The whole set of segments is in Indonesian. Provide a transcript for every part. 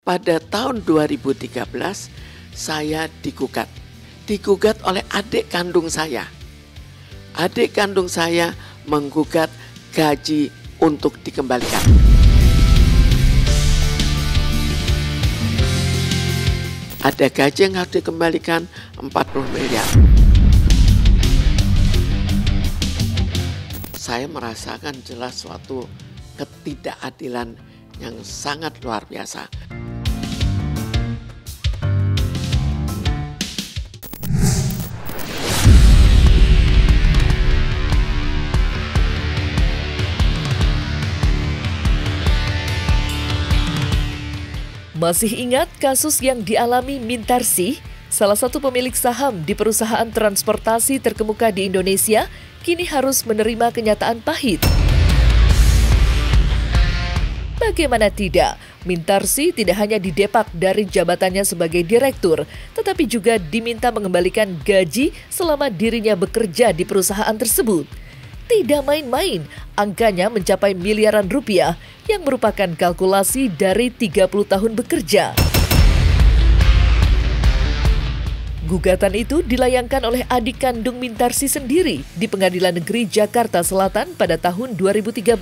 Pada tahun 2013 saya digugat oleh adik kandung saya. Adik kandung saya menggugat gaji untuk dikembalikan. Ada gaji yang harus dikembalikan 40 miliar. Saya merasakan jelas suatu ketidakadilan yang sangat luar biasa. Masih ingat kasus yang dialami Mintarsih, salah satu pemilik saham di perusahaan transportasi terkemuka di Indonesia, kini harus menerima kenyataan pahit. Bagaimana tidak, Mintarsih tidak hanya didepak dari jabatannya sebagai direktur, tetapi juga diminta mengembalikan gaji selama dirinya bekerja di perusahaan tersebut. Tidak main-main, angkanya mencapai miliaran rupiah yang merupakan kalkulasi dari 30 tahun bekerja. Gugatan itu dilayangkan oleh adik kandung Mintarsih sendiri di Pengadilan Negeri Jakarta Selatan pada tahun 2013.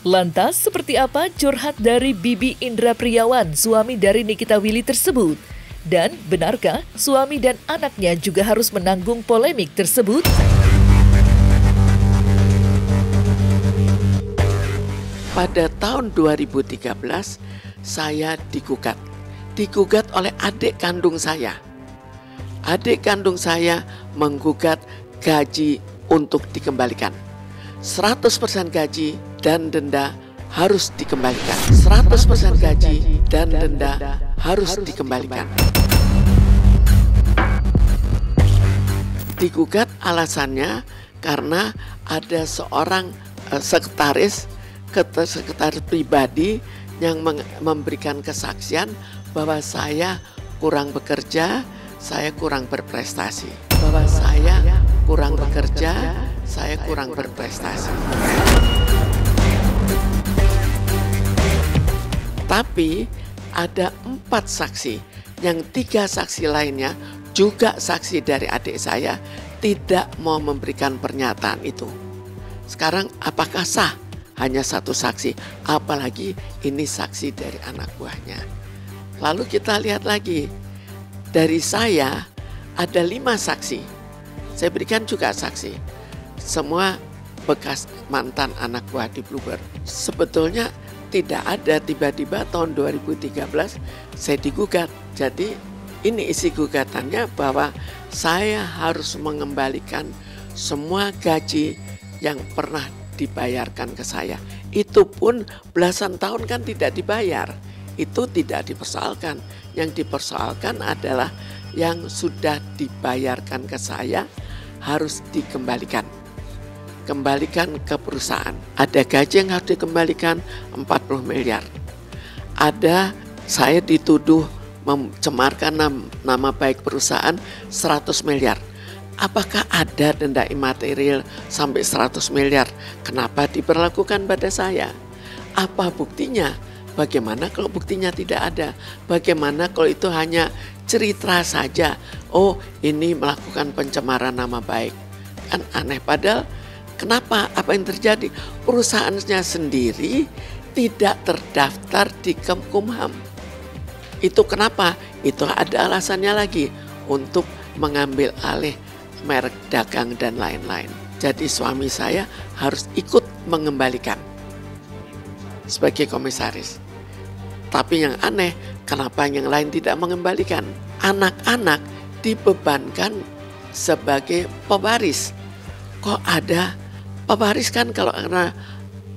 Lantas, seperti apa curhat dari Bibi Indra Priawan, suami dari Nikita Willy tersebut? Dan benarkah suami dan anaknya juga harus menanggung polemik tersebut? Pada tahun 2013 saya digugat oleh adik kandung saya. Adik kandung saya menggugat gaji untuk dikembalikan. 100% gaji dan denda harus dikembalikan. 100% gaji dan denda harus dikembalikan. Digugat alasannya karena ada seorang sekretaris pribadi yang memberikan kesaksian bahwa saya kurang bekerja, saya kurang berprestasi. Tapi ada 4 saksi, yang 3 saksi lainnya juga saksi dari adik saya tidak mau memberikan pernyataan itu. Sekarang apakah sah? Hanya 1 saksi, apalagi ini saksi dari anak buahnya. Lalu kita lihat lagi, dari saya ada 5 saksi. Saya berikan juga saksi. Semua bekas mantan anak buah di Bluebird. Sebetulnya tidak ada tiba-tiba tahun 2013 saya digugat. Jadi ini isi gugatannya bahwa saya harus mengembalikan semua gaji yang pernah dibayarkan ke saya. Itu pun belasan tahun kan tidak dibayar. Itu tidak dipersoalkan. Yang dipersoalkan adalah yang sudah dibayarkan ke saya harus dikembalikan. Kembalikan ke perusahaan. Ada gaji yang harus dikembalikan 40 miliar. Ada saya dituduh mencemarkan nama baik perusahaan 100 miliar. Apakah ada denda imaterial sampai 100 miliar? Kenapa diberlakukan pada saya? Apa buktinya? Bagaimana kalau buktinya tidak ada? Bagaimana kalau itu hanya cerita saja? Oh, ini melakukan pencemaran nama baik. Kan aneh, padahal kenapa? Apa yang terjadi? Perusahaannya sendiri tidak terdaftar di Kemenkumham. Itu kenapa? Itu ada alasannya lagi untuk mengambil alih merek dagang dan lain-lain. Jadi suami saya harus ikut mengembalikan sebagai komisaris. Tapi yang aneh, kenapa yang lain tidak mengembalikan? Anak-anak dibebankan sebagai pewaris. Kok ada pewaris? Kan kalau karena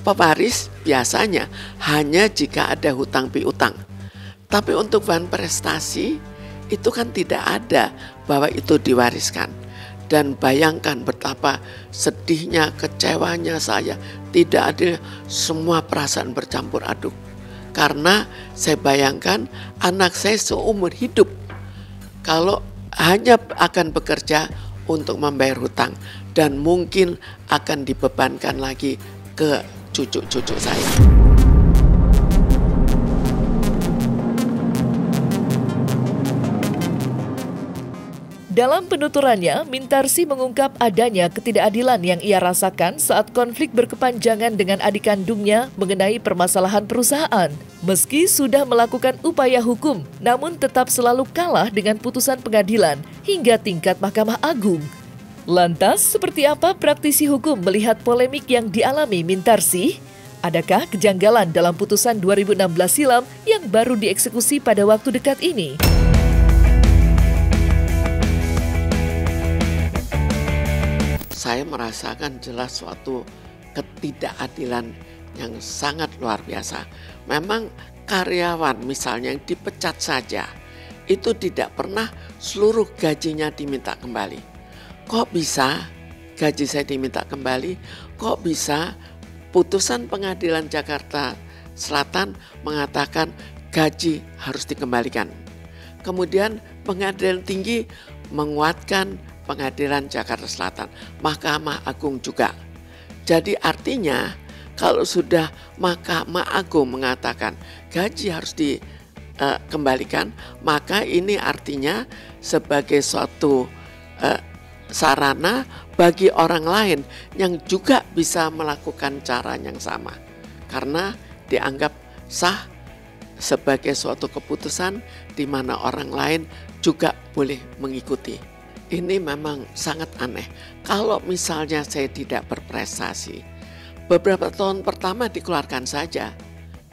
pewaris biasanya hanya jika ada hutang piutang. Tapi untuk bahan prestasi itu kan tidak ada bahwa itu diwariskan. Dan bayangkan betapa sedihnya, kecewanya saya. Tidak ada, semua perasaan bercampur aduk. Karena saya bayangkan anak saya seumur hidup kalau hanya akan bekerja untuk membayar hutang. Dan mungkin akan dibebankan lagi ke cucu-cucu saya. Dalam penuturannya, Mintarsi mengungkap adanya ketidakadilan yang ia rasakan saat konflik berkepanjangan dengan adik kandungnya mengenai permasalahan perusahaan. Meski sudah melakukan upaya hukum, namun tetap selalu kalah dengan putusan pengadilan hingga tingkat Mahkamah Agung. Lantas, seperti apa praktisi hukum melihat polemik yang dialami Mintarsi? Adakah kejanggalan dalam putusan 2016 silam yang baru dieksekusi pada waktu dekat ini? Saya merasakan jelas suatu ketidakadilan yang sangat luar biasa. Memang karyawan misalnya yang dipecat saja, itu tidak pernah seluruh gajinya diminta kembali. Kok bisa gaji saya diminta kembali? Kok bisa putusan pengadilan Jakarta Selatan mengatakan gaji harus dikembalikan? Kemudian pengadilan tinggi menguatkan pengadilan Jakarta Selatan, Mahkamah Agung juga. Jadi artinya kalau sudah Mahkamah Agung mengatakan gaji harus dikembalikan, maka ini artinya sebagai suatu sarana bagi orang lain yang juga bisa melakukan cara yang sama. Karena dianggap sah sebagai suatu keputusan di mana orang lain juga boleh mengikuti. Ini memang sangat aneh. Kalau misalnya saya tidak berprestasi, beberapa tahun pertama dikeluarkan saja.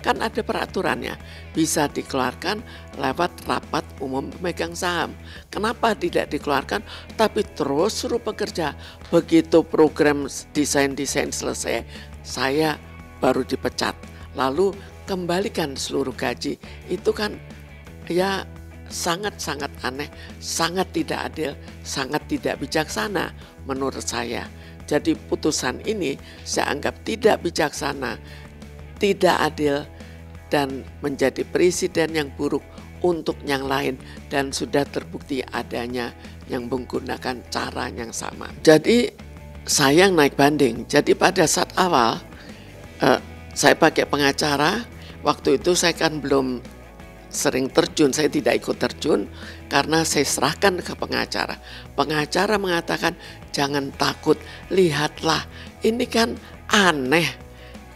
Kan ada peraturannya, bisa dikeluarkan lewat rapat umum pemegang saham. Kenapa tidak dikeluarkan tapi terus suruh bekerja? Begitu program desain-desain selesai, saya baru dipecat. Lalu kembalikan seluruh gaji. Itu kan ya sangat-sangat aneh, sangat tidak adil, sangat tidak bijaksana menurut saya. Jadi putusan ini saya anggap tidak bijaksana, tidak adil, dan menjadi presiden yang buruk untuk yang lain, dan sudah terbukti adanya yang menggunakan cara yang sama. Jadi saya naik banding. Jadi pada saat awal saya pakai pengacara, waktu itu saya kan belum sering terjun, saya tidak ikut terjun karena saya serahkan ke pengacara. Pengacara mengatakan jangan takut, lihatlah ini kan aneh,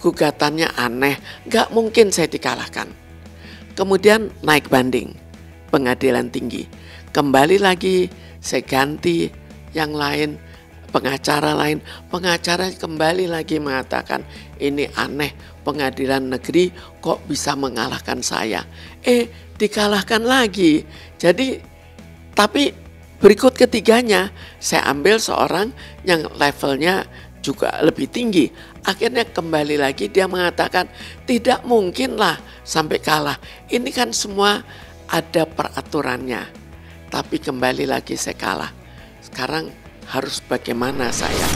gugatannya aneh, gak mungkin saya dikalahkan. Kemudian naik banding pengadilan tinggi, kembali lagi saya ganti yang lain, pengacara lain, pengacara kembali lagi mengatakan ini aneh, pengadilan negeri kok bisa mengalahkan saya. Dikalahkan lagi. Jadi tapi berikut ketiganya saya ambil seorang yang levelnya juga lebih tinggi. Akhirnya kembali lagi dia mengatakan tidak mungkin lah sampai kalah. Ini kan semua ada peraturannya. Tapi kembali lagi saya kalah. Sekarang harus bagaimana saya?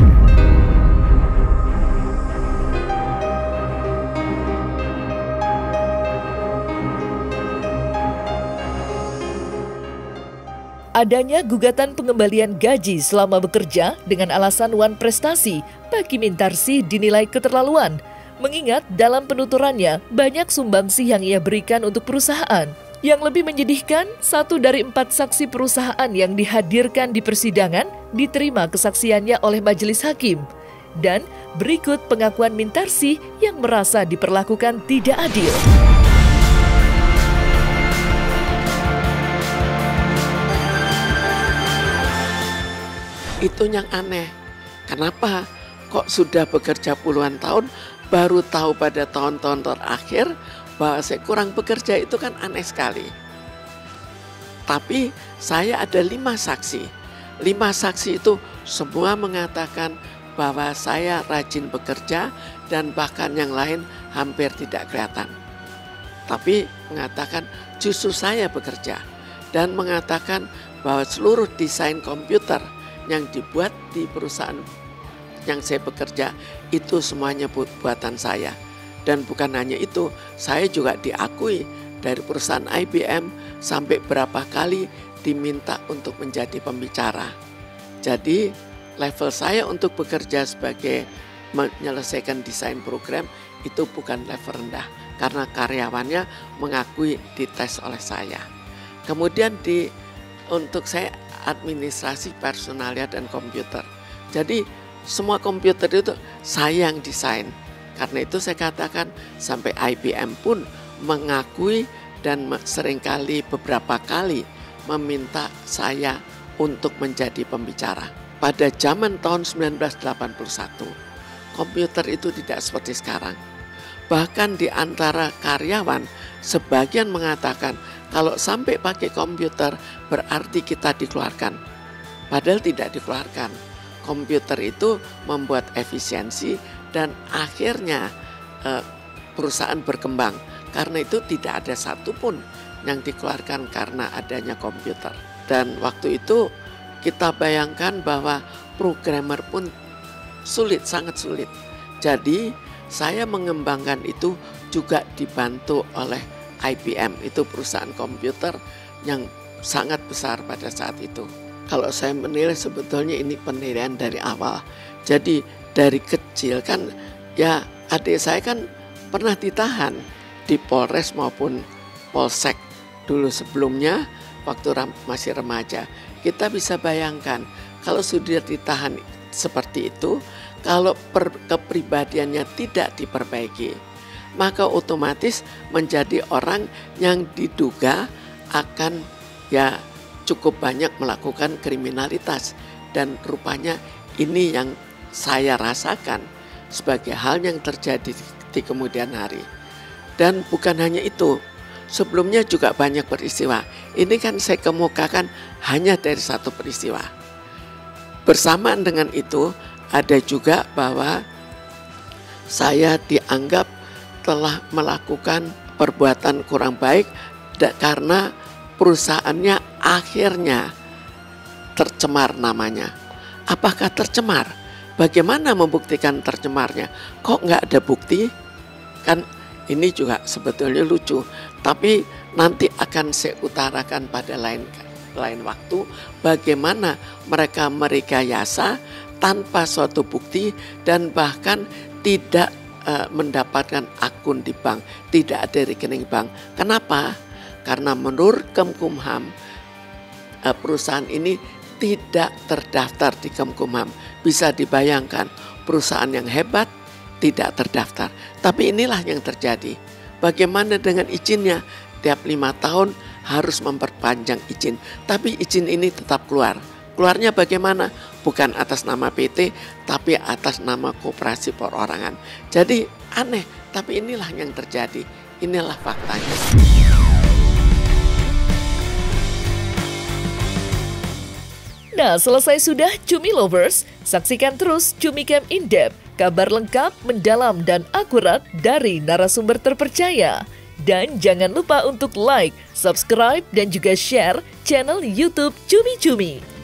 Adanya gugatan pengembalian gaji selama bekerja dengan alasan wan prestasi bagi Mintarsi dinilai keterlaluan. Mengingat dalam penuturannya banyak sumbangsi yang ia berikan untuk perusahaan. Yang lebih menyedihkan, 1 dari 4 saksi perusahaan yang dihadirkan di persidangan diterima kesaksiannya oleh majelis hakim. Dan berikut pengakuan Mintarsi yang merasa diperlakukan tidak adil. Itu yang aneh. Kenapa kok sudah bekerja puluhan tahun baru tahu pada tahun-tahun terakhir bahwa saya kurang bekerja? Itu kan aneh sekali. Tapi saya ada 5 saksi. 5 saksi itu semua mengatakan bahwa saya rajin bekerja dan bahkan yang lain hampir tidak kelihatan. Tapi mengatakan justru saya bekerja dan mengatakan bahwa seluruh desain komputer yang dibuat di perusahaan yang saya bekerja itu semuanya buatan saya. Dan bukan hanya itu, saya juga diakui dari perusahaan IBM sampai berapa kali diminta untuk menjadi pembicara. Jadi level saya untuk bekerja sebagai menyelesaikan desain program itu bukan level rendah karena karyawannya mengakui dites oleh saya. Kemudian untuk saya administrasi personalia dan komputer. Jadi semua komputer itu saya yang desain. Karena itu saya katakan sampai IBM pun mengakui dan seringkali beberapa kali meminta saya untuk menjadi pembicara. Pada zaman tahun 1981, komputer itu tidak seperti sekarang. Bahkan di antara karyawan, sebagian mengatakan kalau sampai pakai komputer berarti kita dikeluarkan. Padahal tidak dikeluarkan. Komputer itu membuat efisiensi dan akhirnya perusahaan berkembang. Karena itu tidak ada satupun yang dikeluarkan karena adanya komputer. Dan waktu itu kita bayangkan bahwa programmer pun sulit, sangat sulit. Jadi saya mengembangkan itu juga dibantu oleh IBM, itu perusahaan komputer yang sangat besar pada saat itu. Kalau saya menilai sebetulnya ini penilaian dari awal. Jadi dari kecil kan ya adik saya kan pernah ditahan di Polres maupun Polsek dulu sebelumnya waktu masih remaja. Kita bisa bayangkan kalau sudah ditahan seperti itu, kalau kepribadiannya tidak diperbaiki, maka otomatis menjadi orang yang diduga akan ya cukup banyak melakukan kriminalitas. Dan rupanya ini yang saya rasakan sebagai hal yang terjadi di kemudian hari. Dan bukan hanya itu, sebelumnya juga banyak peristiwa. Ini kan saya kemukakan hanya dari satu peristiwa. Bersamaan dengan itu ada juga bahwa saya dianggap telah melakukan perbuatan kurang baik karena perusahaannya akhirnya tercemar namanya. Apakah tercemar? Bagaimana membuktikan tercemarnya? Kok nggak ada bukti? Kan ini juga sebetulnya lucu. Tapi nanti akan saya utarakan pada lain waktu bagaimana mereka merekayasa tanpa suatu bukti dan bahkan tidak mendapatkan akun di bank, tidak ada rekening bank. Kenapa? Karena menurut Kemkumham perusahaan ini tidak terdaftar di Kemkumham. Bisa dibayangkan perusahaan yang hebat tidak terdaftar. Tapi inilah yang terjadi. Bagaimana dengan izinnya? Tiap 5 tahun harus memperpanjang izin. Tapi izin ini tetap keluar. Keluarnya bagaimana? Bukan atas nama PT, tapi atas nama koperasi perorangan. Jadi aneh, tapi inilah yang terjadi. Inilah faktanya. Nah, selesai sudah Cumi Lovers, saksikan terus Cumi Camp In-Depth, kabar lengkap, mendalam, dan akurat dari narasumber terpercaya. Dan jangan lupa untuk like, subscribe, dan juga share channel YouTube Cumi Cumi.